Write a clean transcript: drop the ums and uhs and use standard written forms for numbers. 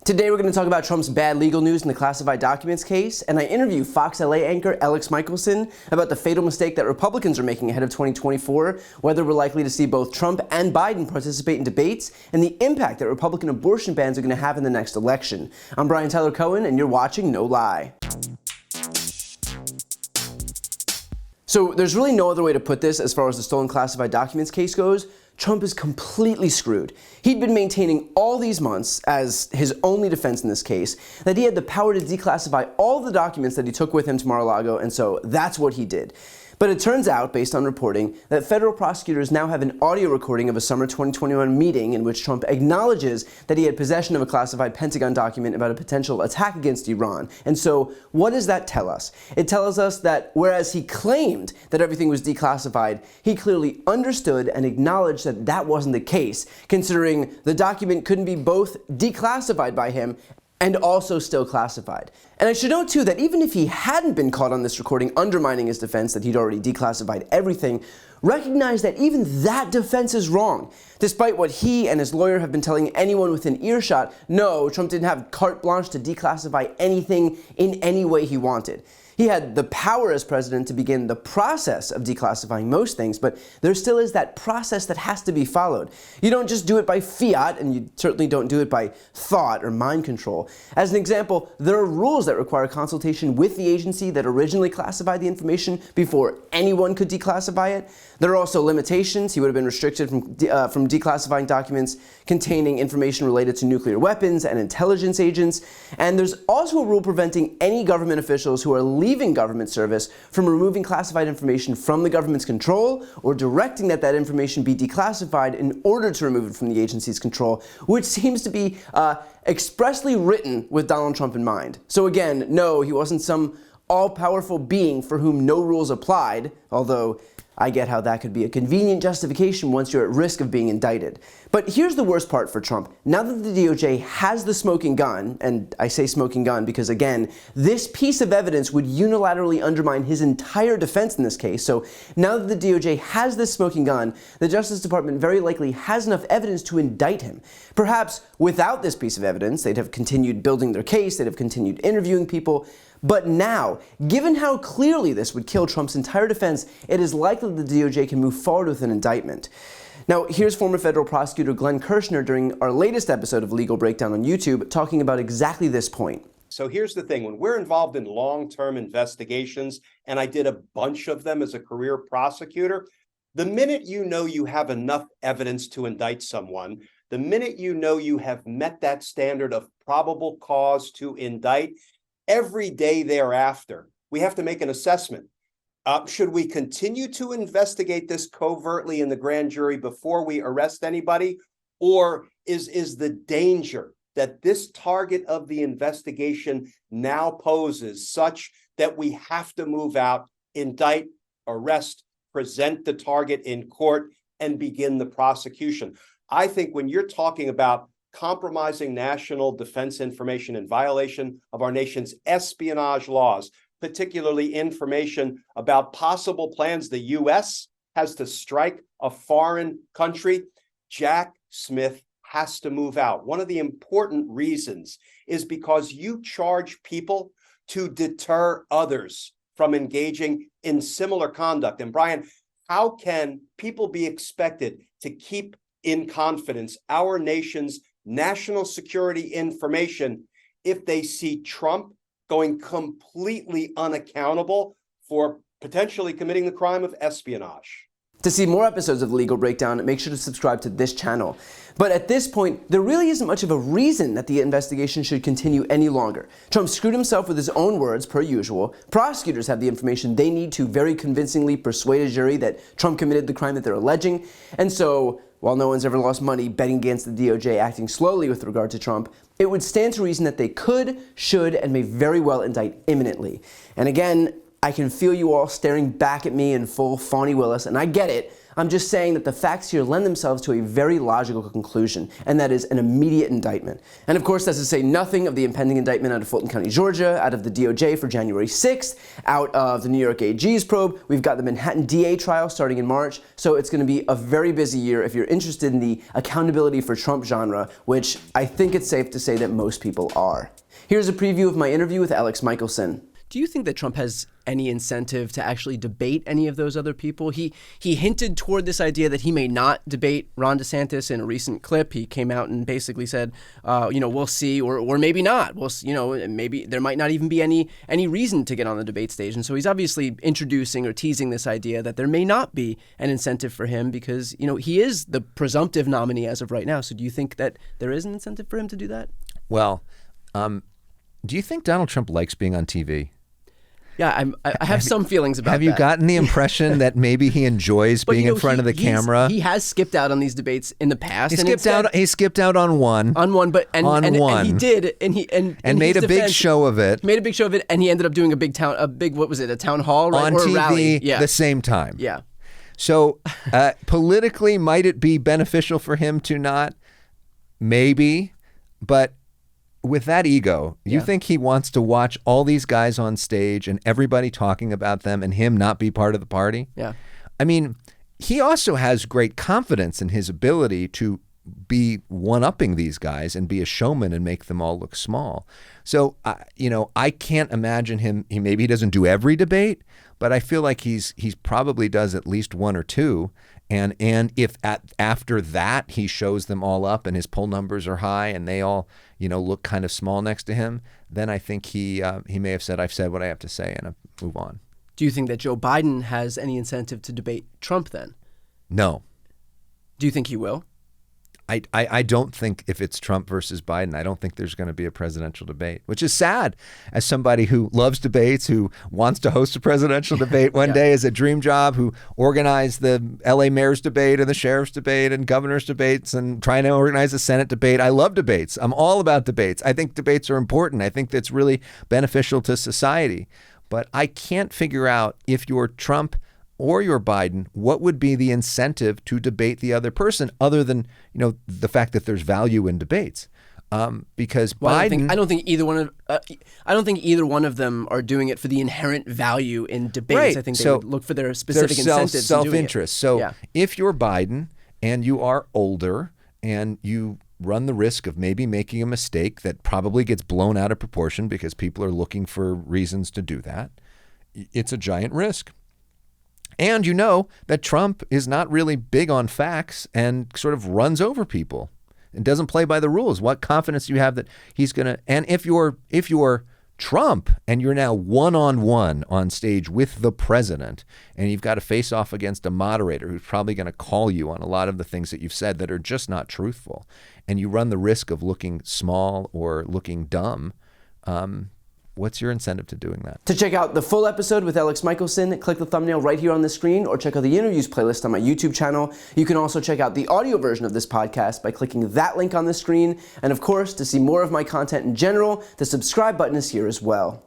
Today we're going to talk about Trump's bad legal news in the classified documents case, and I interview Fox LA anchor Alex Michelson about the fatal mistake that Republicans are making ahead of 2024, whether we're likely to see both Trump and Biden participate in debates, and the impact that Republican abortion bans are going to have in the next election. I'm Brian Tyler Cohen, and you're watching No Lie. So there's really no other way to put this as far as the stolen classified documents case goes. Trump is completely screwed. He'd been maintaining all these months, as his only defense in this case, that he had the power to declassify all the documents that he took with him to Mar-a-Lago, and so that's what he did. But it turns out, based on reporting, that federal prosecutors now have an audio recording of a summer 2021 meeting in which Trump acknowledges that he had possession of a classified Pentagon document about a potential attack against Iran. And so, what does that tell us? It tells us that whereas he claimed that everything was declassified, he clearly understood and acknowledged that that wasn't the case, considering the document couldn't be both declassified by him and also still classified. And I should note too that even if he hadn't been caught on this recording undermining his defense that he'd already declassified everything, recognize that even that defense is wrong. Despite what he and his lawyer have been telling anyone within earshot, no, Trump didn't have carte blanche to declassify anything in any way he wanted. He had the power as president to begin the process of declassifying most things, but there still is that process that has to be followed. You don't just do it by fiat, and you certainly don't do it by thought or mind control. As an example, there are rules that require consultation with the agency that originally classified the information before anyone could declassify it. There are also limitations. He would have been restricted from declassifying documents containing information related to nuclear weapons and intelligence agents. And there's also a rule preventing any government officials who are leaving government service from removing classified information from the government's control or directing that that information be declassified in order to remove it from the agency's control, which seems to be expressly written with Donald Trump in mind. So again, no, he wasn't some all-powerful being for whom no rules applied, although I get how that could be a convenient justification once you're at risk of being indicted. But here's the worst part for Trump. Now that the DOJ has the smoking gun, and I say smoking gun because, again, this piece of evidence would unilaterally undermine his entire defense in this case. So now that the DOJ has this smoking gun, the Justice Department very likely has enough evidence to indict him. Perhaps without this piece of evidence, they'd have continued building their case, they'd have continued interviewing people. But now, given how clearly this would kill Trump's entire defense, it is likely the DOJ can move forward with an indictment. Now, here's former federal prosecutor Glenn Kirshner during our latest episode of Legal Breakdown on YouTube talking about exactly this point. So here's the thing. When we're involved in long-term investigations, and I did a bunch of them as a career prosecutor, the minute you know you have enough evidence to indict someone, the minute you know you have met that standard of probable cause to indict, every day thereafter, we have to make an assessment. Should we continue to investigate this covertly in the grand jury before we arrest anybody? Or is the danger that this target of the investigation now poses such that we have to move out, indict, arrest, present the target in court, and begin the prosecution? I think when you're talking about compromising national defense information in violation of our nation's espionage laws, particularly information about possible plans the U.S. has to strike a foreign country, Jack Smith has to move out. One of the important reasons is because you charge people to deter others from engaging in similar conduct. And Brian, how can people be expected to keep in confidence our nation's national security information if they see Trump going completely unaccountable for potentially committing the crime of espionage? To see more episodes of Legal Breakdown, make sure to subscribe to this channel. But at this point, there really isn't much of a reason that the investigation should continue any longer. Trump screwed himself with his own words, per usual. Prosecutors have the information they need to very convincingly persuade a jury that Trump committed the crime that they're alleging. And so, while no one's ever lost money betting against the DOJ acting slowly with regard to Trump, it would stand to reason that they could, should, and may very well indict imminently. And again, I can feel you all staring back at me in full Fawny Willis, and I get it. I'm just saying that the facts here lend themselves to a very logical conclusion, and that is an immediate indictment. And of course, that's to say nothing of the impending indictment out of Fulton County, Georgia, out of the DOJ for January 6th, out of the New York AG's probe. We've got the Manhattan DA trial starting in March, so it's going to be a very busy year if you're interested in the accountability for Trump genre, which I think it's safe to say that most people are. Here's a preview of my interview with Alex Michelson. Do you think that Trump has any incentive to actually debate any of those other people? He hinted toward this idea that he may not debate Ron DeSantis in a recent clip. He came out and basically said, we'll see, or maybe not. Maybe there might not even be any reason to get on the debate stage. And so he's obviously introducing or teasing this idea that there may not be an incentive for him because, he is the presumptive nominee as of right now. So do you think that there is an incentive for him to do that? Well, do you think Donald Trump likes being on TV? Yeah, I have some feelings about that. Have you gotten the impression that maybe he enjoys being in front of the camera? He has skipped out on these debates in the past. He skipped out on one. On one, but and he did, and made a big show of it. Made a big show of it, and he ended up doing a town hall, right? On or TV a rally. Yeah. the same time. Yeah. So politically, might it be beneficial for him to not? Maybe, but with that ego, you think he wants to watch all these guys on stage and everybody talking about them and him not be part of the party? Yeah. I mean, he also has great confidence in his ability to be one-upping these guys and be a showman and make them all look small. So, I can't imagine him. Maybe he doesn't do every debate, but I feel like he's probably does at least one or two. And if after that he shows them all up and his poll numbers are high and they all look kind of small next to him, then I think he may have said, I've said what I have to say, and I move on. Do you think that Joe Biden has any incentive to debate Trump then? No. Do you think he will? I don't think if it's Trump versus Biden, I don't think there's going to be a presidential debate, which is sad as somebody who loves debates, who wants to host a presidential debate one day as a dream job, who organized the LA mayor's debate and the sheriff's debate and governor's debates and trying to organize a Senate debate. I love debates. I'm all about debates. I think debates are important. I think that's really beneficial to society. But I can't figure out if you're Trump or you're Biden, what would be the incentive to debate the other person other than, the fact that there's value in debates? Because Biden, I don't think either one of them are doing it for the inherent value in debates. Right. I think they would look for their specific incentives. Self-interest. So if you're Biden and you are older and you run the risk of maybe making a mistake that probably gets blown out of proportion because people are looking for reasons to do that, it's a giant risk. And you know that Trump is not really big on facts and sort of runs over people and doesn't play by the rules. What confidence do you have that he's going to? And if you're Trump and you're now one-on-one on stage with the president and you've got to face off against a moderator who's probably going to call you on a lot of the things that you've said that are just not truthful, and you run the risk of looking small or looking dumb, what's your incentive to doing that? To check out the full episode with Alex Michelson, click the thumbnail right here on the screen or check out the interviews playlist on my YouTube channel. You can also check out the audio version of this podcast by clicking that link on the screen. And of course, to see more of my content in general, the subscribe button is here as well.